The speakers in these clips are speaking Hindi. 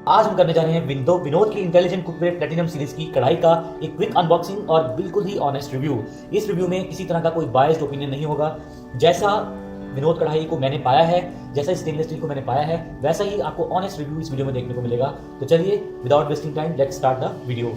आज हम करने जा रहे हैं विनोद की इंटेलिजेंट कुकवेयर प्लेटिनम सीरीज की कढ़ाई का एक क्विक अनबॉक्सिंग और बिल्कुल ही ऑनेस्ट रिव्यू। इस रिव्यू में किसी तरह का कोई बायस्ड ओपिनियन नहीं होगा। जैसा विनोद कढ़ाई को मैंने पाया है, जैसा स्टेनलेस स्टील को मैंने पाया है, वैसा ही आपको ऑनेस्ट रिव्यू इस वीडियो में देखने को मिलेगा। तो चलिए without wasting time let's start the video.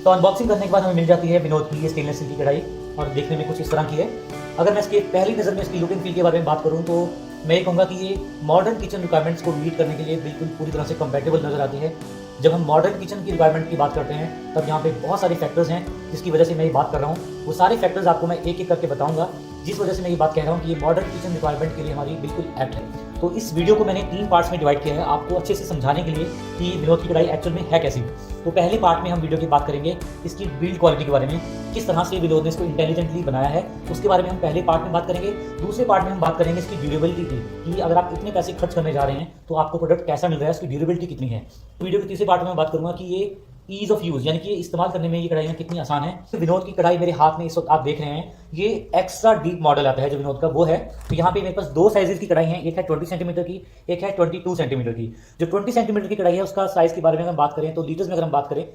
तो अनबॉक्सिंग करने के बाद हमें मिल जाती है विनोद की ये स्टेनलेस स्टील की कढ़ाई और देखने में कुछ इस तरह की है। अगर मैं इसके पहली नज़र में इसकी लुक एंड फील के बारे में बात करूँ तो मैं ये कहूँगा कि ये मॉडर्न किचन रिक्वायरमेंट्स को मीट करने के लिए बिल्कुल पूरी तरह से कंपैटिबल नज़र आती है। जब हम मॉडर्न किचन की रिक्वायरमेंट की बात करते हैं तब यहाँ पे बहुत सारे फैक्टर्स हैं जिसकी वजह से मैं ये बात कर रहा हूँ। वो सारे फैक्टर्स आपको मैं एक एक करके बताऊँगा जिस वजह से मैं ये बात कह रहा हूँ कि ये मॉडर्न किचन रिक्वायरमेंट के लिए हमारी बिल्कुल एप्ट है। तो इस वीडियो को मैंने 3 पार्ट्स में डिवाइड किया है आपको अच्छे से समझाने के लिए कि विनोद की कढ़ाई एक्चुअल में है कैसी। तो पहले पार्ट में हम वीडियो की बात करेंगे इसकी बिल्ड क्वालिटी के बारे में, किस तरह से विनोद ने इसको इंटेलिजेंटली बनाया है, उसके बारे में हम पहले पार्ट में बात करेंगे। दूसरे पार्ट में हम बात करेंगे इसकी ड्यूरेबिलिटी की कि अगर आप इतने पैसे खर्च करने जा रहे हैं तो आपको प्रोडक्ट कैसा मिल रहा है, उसकी ड्यूरेबिलिटी कितनी है। वीडियो के तीसरे पार्ट में मैं बात करूंगा कि ये ईज ऑफ यूज यानी कि इस्तेमाल करने में ये कढ़ाइयाँ कितनी आसान है। विनोद की कढ़ाई मेरे हाथ में इस वक्त आप देख रहे हैं, ये एक्स्ट्रा डीप मॉडल आता है जो विनोद का वो है। तो यहाँ पे मेरे पास 2 साइजेस की कढ़ाई है, एक है 20 सेंटीमीटर की, एक है 22 सेंटीमीटर की। जो 20 सेंटीमीटर की कढ़ाई है उसका साइज के बारे में अगर बात करें तो लीटर्स में अगर हम बात करें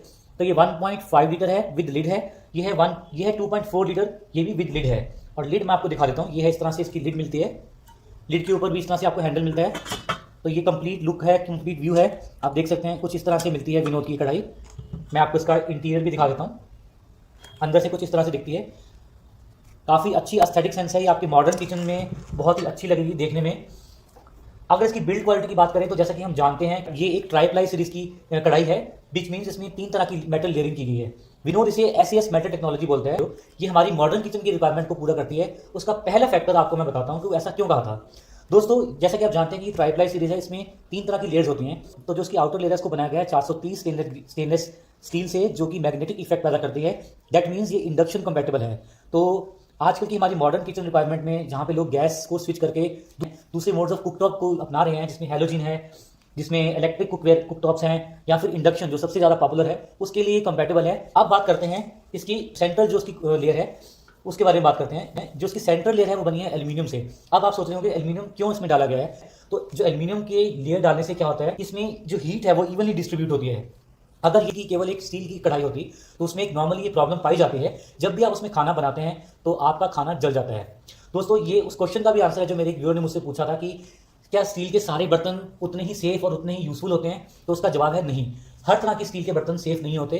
तो ये 1.5 लीटर है विद लिड है। ये है 2.4 लीटर, ये भी विद लिड है। और लिड मैं आपको दिखा देता हूँ, ये है इस तरह से इसकी लिड मिलती है। लिड के ऊपर भी इस तरह से आपको हैंडल मिलता है। तो ये कंप्लीट लुक है, कंप्लीट व्यू है, आप देख सकते हैं कुछ इस तरह से मिलती है विनोद की कढ़ाई। मैं आपको इसका इंटीरियर भी दिखा देता हूँ, अंदर से कुछ इस तरह से दिखती है। काफ़ी अच्छी एस्थेटिक सेंस है, ये आपके मॉडर्न किचन में बहुत ही अच्छी लगेगी देखने में। अगर इसकी बिल्ड क्वालिटी की बात करें तो जैसा कि हम जानते हैं ये एक ट्राईप्लाई सीरीज की कढ़ाई है, विच मीन्स इसमें 3 तरह की मेटल लेयरिंग की गई है। विनोद इसे एसएस मेटल टेक्नोलॉजी बोलते हैं। ये हमारी मॉडर्न किचन की रिक्वायरमेंट को पूरा करती है। उसका पहला फैक्टर आपको मैं बताता हूँ कि ऐसा क्यों कहा था। दोस्तों जैसा कि आप जानते हैं कि ट्राईप्लाई सीरीज है, इसमें 3 तरह की लेयर्स होती हैं। तो जो इसकी आउटर लेयर को बनाया गया है 430 स्टेनलेस स्टील से, जो कि मैग्नेटिक इफेक्ट पैदा करती है। दैट मीन्स ये इंडक्शन कंपैटिबल है। तो आजकल की हमारी मॉडर्न किचन रिक्वायरमेंट में जहाँ पे लोग गैस को स्विच करके दूसरे मोड्स ऑफ कुकटॉप को अपना रहे हैं, जिसमें हैलोजन है, जिसमें इलेक्ट्रिक कुकटॉप्स हैं, या फिर इंडक्शन जो सबसे ज़्यादा पॉपुलर है, उसके लिए कंपैटिबल है। अब बात करते हैं इसकी सेंट्रल जो उसकी लेयर है उसके बारे में बात करते हैं। जो इसकी सेंट्रल लेयर है वो बनी है एल्यूमिनियम से। अब आप सोच रहे हो कि एल्यूमिनियम क्यों इसमें डाला गया है। तो जो एल्यूमिनियम के लेयर डालने से क्या होता है, इसमें जो हीट है वो इवनली डिस्ट्रीब्यूट होती है। अगर ये केवल एक स्टील की कढ़ाई होती तो उसमें एक नॉर्मली ये प्रॉब्लम पाई जाती है, जब भी आप उसमें खाना बनाते हैं तो आपका खाना जल जाता है। दोस्तों ये उस क्वेश्चन का भी आंसर है जो मेरे एक व्यूअर ने मुझसे पूछा था कि क्या स्टील के सारे बर्तन उतने ही सेफ और उतने ही यूजफुल होते हैं। तो उसका जवाब है नहीं, हर तरह के स्टील के बर्तन सेफ नहीं होते,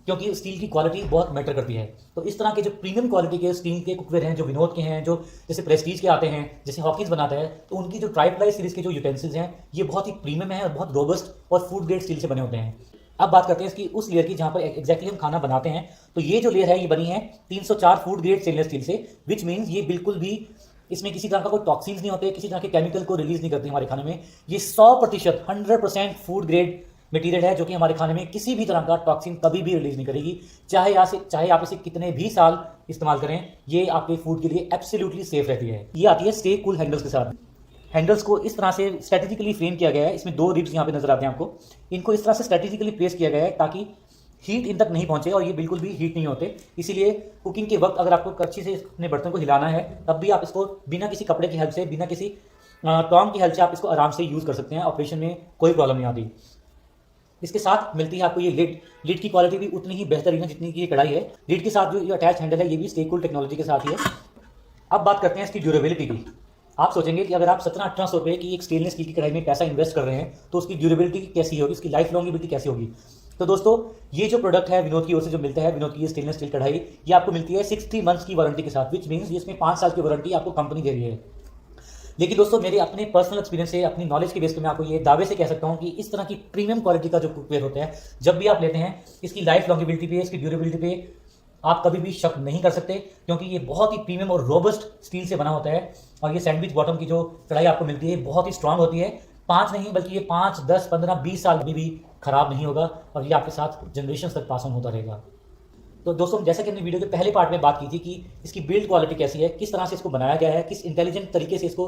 क्योंकि स्टील की क्वालिटी बहुत मैटर करती है। तो इस तरह के जो प्रीमियम क्वालिटी के स्टील के कुकवेयर हैं, जो विनोद के हैं, जो जैसे प्रेस्टीज के आते हैं, जैसे हॉकिंस बनाता है, तो उनकी जो ट्राईप्लाई सीरीज के जो यूटेंसिल्स हैं ये बहुत ही प्रीमियम है और बहुत रोबस्ट और फूड ग्रेड स्टील से बने होते हैं। अब बात करते हैं इसकी उस लेयर की जहां पर एग्जैक्टली हम खाना बनाते हैं। तो ये जो लेयर है ये बनी है 304 फूड ग्रेड स्टेनलेस स्टील से, विच मीन्स ये बिल्कुल भी इसमें किसी तरह का कोई टॉक्सिन्स नहीं होते, किसी तरह के केमिकल को रिलीज नहीं करती हमारे खाने में। ये 100% 100% फूड ग्रेड मटेरियल है जो कि हमारे खाने में किसी भी तरह का टॉक्सिन कभी भी रिलीज नहीं करेगी। चाहे आप इसे कितने भी साल इस्तेमाल करें, ये आपके फूड के लिए एब्सोल्युटली सेफ रहती है। ये आती है स्टे कूल हैंडल्स के साथ। हैंडल्स को इस तरह से स्ट्रेटेजिकली फ्रेम किया गया है, इसमें 2 रिब्स यहाँ पे नजर आते हैं आपको। इनको इस तरह से स्ट्रेटेजिकली प्लेस किया गया है ताकि हीट इन तक नहीं पहुंचे, और ये बिल्कुल भी हीट नहीं होते। इसीलिए कुकिंग के वक्त अगर आपको कच्ची से अपने बर्तन को हिलाना है तब भी आप इसको बिना किसी कपड़े की हेल्प से, बिना किसी टॉन्ग की हेल्प से आप इसको आराम से यूज़ कर सकते हैं। ऑपरेशन में कोई प्रॉब्लम नहीं आती। इसके साथ मिलती है आपको ये लिड की क्वालिटी भी उतनी ही बेहतरीन है जितनी की ये कढ़ाई है। लिड के साथ जो ये अटैच हैंडल है ये भी स्टे कूल टेक्नोलॉजी के साथ ही है। अब बात करते हैं इसकी ड्यूरेबिलिटी की। आप सोचेंगे कि अगर आप 1700-1800 रुपये की एक स्टेनलेस स्टील की कढ़ाई में पैसा इन्वेस्ट कर रहे हैं तो उसकी ड्यूरेबिलिटी कैसी होगी, उसकी लाइफ लॉन्गिविटी कैसी होगी। तो दोस्तों ये जो प्रोडक्ट है विनोद की ओर से जो मिलता है, विनोद की ये स्टेनलेस स्टील कढ़ाई, ये आपको मिलती है 60 मंथ्स की वारंटी के साथ, विच मीन्स इसमें 5 साल की वारंटी आपको कंपनी दे रही है। लेकिन दोस्तों मेरे अपने पर्सनल एक्सपीरियंस से, अपनी नॉलेज के बेस पे मैं आपको ये दावे से कह सकता हूँ कि इस तरह की प्रीमियम क्वालिटी का जो कुकवेयर होता है, जब भी आप लेते हैं इसकी लाइफ लॉन्गिविटी पे, इसकी ड्यूरेबिलिटी पे आप कभी भी शक नहीं कर सकते, क्योंकि ये बहुत ही प्रीमियम और रोबस्ट स्टील से बना होता है। और ये सैंडविच बॉटम की जो कढ़ाई आपको मिलती है बहुत ही स्ट्रांग होती है। 5 नहीं बल्कि ये 5, 10, 15, 20 साल भी खराब नहीं होगा, और ये आपके साथ जनरेशन तक पास ऑन होता रहेगा। तो दोस्तों जैसा कि हमने वीडियो के पहले पार्ट में बात की थी कि इसकी बिल्ड क्वालिटी कैसी है, किस तरह से इसको बनाया गया है, किस इंटेलिजेंट तरीके से इसको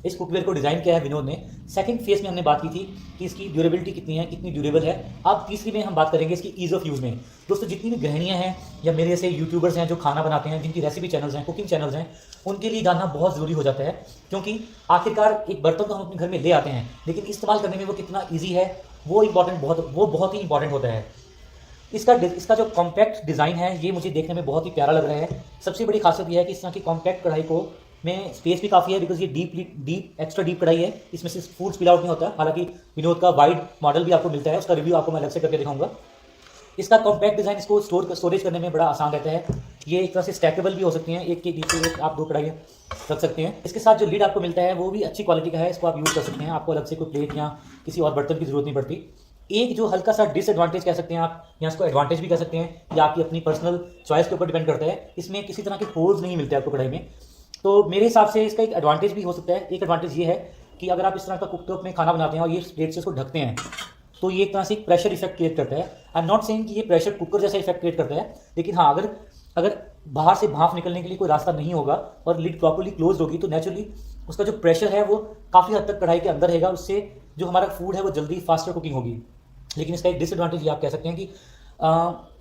इस कुकवेयर को डिज़ाइन किया है विनोद ने। सेकंड फेज में हमने बात की थी कि इसकी ड्यूरेबिलिटी कितनी है, कितनी ड्यूरेबल है। अब तीसरी में हम बात करेंगे इसकी ईज़ ऑफ यूज़ में। दोस्तों जितनी भी गृहिणियाँ हैं या मेरे जैसे यूट्यूबर्स हैं जो खाना बनाते हैं, जिनकी रेसिपी चैनल्स हैं, कुकिंग चैनल्स हैं, उनके लिए जानना बहुत ज़रूरी हो जाता है, क्योंकि आखिरकार एक बर्तन तो हम अपने घर में ले आते हैं, लेकिन इस्तेमाल करने में वो कितना ईजी है वो बहुत ही इंपॉर्टेंट होता है। इसका जो कॉम्पैक्ट डिज़ाइन है ये मुझे देखने में बहुत ही प्यारा लग रहा है। सबसे बड़ी खासियत यह है कि इस तरह की कॉम्पैक्ट कढ़ाई को में स्पेस भी काफ़ी है, बिकॉज ये एक्स्ट्रा डीप कढ़ाई है, इसमें से फूड स्पिल आउट नहीं होता। हालांकि विनोद का वाइड मॉडल भी आपको मिलता है, उसका रिव्यू आपको मैं अलग से करके दिखाऊंगा। इसका कॉम्पैक्ट डिज़ाइन इसको स्टोरेज करने में बड़ा आसान रहता है। ये एक तरह से स्टैकेबल भी हो सकती हैं, एक के नीचे एक आप 2 कढ़ाइयाँ रख सकते हैं। इसके साथ जो लीड आपको मिलता है वो भी अच्छी क्वालिटी का है, इसको आप यूज़ कर सकते हैं, आपको अलग से कोई प्लेट या किसी और बर्तन की जरूरत नहीं पड़ती। एक जो हल्का सा डिसएडवांटेज कह सकते हैं आप, या इसको एडवांटेज भी कह सकते हैं, या आपकी अपनी पर्सनल चॉइस के ऊपर डिपेंड करता है, इसमें किसी तरह के होल्स नहीं मिलते आपको कढ़ाई में। तो मेरे हिसाब से इसका एक एडवांटेज भी हो सकता है। एक एडवांटेज ये है कि अगर आप इस तरह का कुकटॉप में खाना बनाते हैं और ये प्लेट से इसको ढकते हैं, तो ये एक तरह से एक प्रेशर इफेक्ट क्रिएट करता है। आई एम नॉट सेइंग कि ये प्रेशर कुकर जैसा इफेक्ट क्रिएट करता है, लेकिन हाँ, अगर बाहर से भाप निकलने के लिए कोई रास्ता नहीं होगा और लिड प्रॉपर्ली क्लोज होगी, तो नेचुरली उसका जो प्रेशर है वो काफ़ी हद तक कढ़ाई के अंदर रहेगा, उससे जो हमारा फूड है वो जल्दी फास्टर कुकिंग होगी। लेकिन इसका एक डिसएडवांटेज ये आप कह सकते हैं कि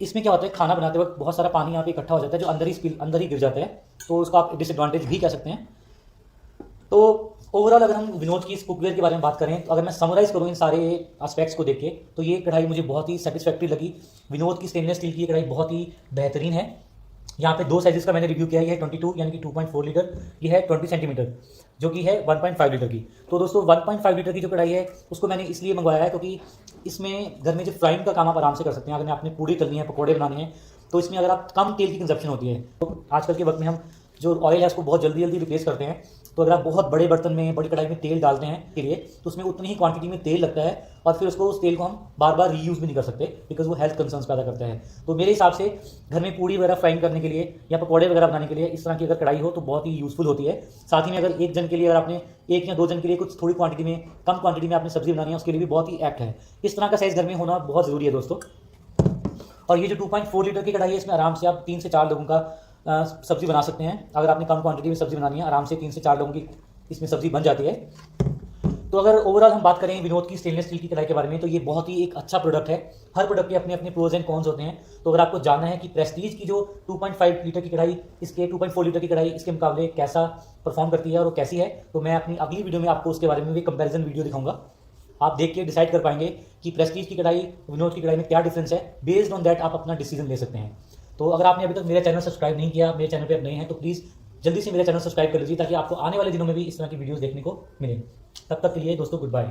इसमें क्या होता है, खाना बनाते वक्त बहुत सारा पानी यहाँ पे इकट्ठा हो जाता है जो अंदर ही गिर जाता है, तो उसका आप डिसएडवांटेज भी कह सकते हैं। तो ओवरऑल अगर हम विनोद की इस कुकवेयर के बारे में बात करें, तो अगर मैं समराइज करूँ इन सारे एस्पेक्ट्स को देख के, तो ये कढ़ाई मुझे बहुत ही सेटिस्फैक्ट्री लगी। विनोद की स्टेनलेस स्टील की ये कढ़ाई बहुत ही बेहतरीन है। यहाँ पे 2 साइजेस का मैंने रिव्यू किया है, ये है 22 यानी कि 2.4 लीटर, ये है 20 सेंटीमीटर जो कि है 1.5 लीटर की। तो दोस्तों 1.5 लीटर की जो कढ़ाई है उसको मैंने इसलिए मंगवाया है क्योंकि इसमें घर में जो फ्राइंग का काम आप आराम से कर सकते हैं। अगर आपने पूड़ी तलनी है, पकौड़े बनाने हैं, तो इसमें अगर आप कम तेल की कंजप्शन होती है, तो आजकल के वक्त में हम जो ऑयल है उसको बहुत जल्दी रिप्लेस करते हैं। तो अगर आप बहुत बड़े बर्तन में, बड़ी कढ़ाई में तेल डालते हैं के लिए, तो उसमें उतनी ही क्वांटिटी में तेल लगता है और फिर उस तेल को हम बार बार रीयूज़ भी नहीं कर सकते, बिकॉज वो हेल्थ कंसर्न्स पैदा करता है। तो मेरे हिसाब से घर में पूड़ी वगैरह फ्राइंग करने के लिए या पकौड़े वगैरह बनाने के लिए इस तरह की अगर कढ़ाई हो तो बहुत ही यूज़फुल होती है। साथ ही में अगर एक जन के लिए, अगर आपने 1 या 2 जन के लिए कुछ थोड़ी क्वांटिटी में, कम क्वांटिटी में आपने सब्जी बनानी है, उसके लिए भी बहुत ही ऐप्ट है। इस तरह का साइज़ घर में होना बहुत ज़रूरी है दोस्तों। और ये जो 2.4 लीटर की कढ़ाई है, इसमें आराम से आप 3 से 4 लोगों का सब्जी बना सकते हैं। अगर आपने कम क्वांटिटी में सब्जी बनानी है, आराम से 3 से 4 लोगों की इसमें सब्जी बन जाती है। तो अगर ओवरऑल हम बात करें विनोद की स्टेनलेस स्टील की कढ़ाई के बारे में, तो ये बहुत ही एक अच्छा प्रोडक्ट है। हर प्रोडक्ट के अपने अपने प्रोज एंड कॉन्स होते हैं। तो अगर आपको जानना है कि प्रेस्टीज की जो 2.5 लीटर की कढ़ाई, इसके 2.4 लीटर की कढ़ाई इसके मुकाबले कैसा परफॉर्म करती है और वो कैसी है, तो मैं अपनी अगली वीडियो में आपको उसके बारे में भी कंपैरिजन वीडियो दिखाऊंगा। आप देख के डिसाइड कर पाएंगे कि प्रेस्टीज की कढ़ाई, विनोद की कढ़ाई में क्या डिफरेंस है। बेस्ड ऑन दैट आप अपना डिसीजन ले सकते हैं। तो अगर आपने अभी तक मेरा चैनल सब्सक्राइब नहीं किया, मेरे चैनल पे आप नए हैं, तो प्लीज़ जल्दी से मेरा चैनल सब्सक्राइब कर लीजिए, ताकि आपको आने वाले दिनों में भी इस तरह की वीडियोस देखने को मिले। तब तक के लिए दोस्तों गुड बाय।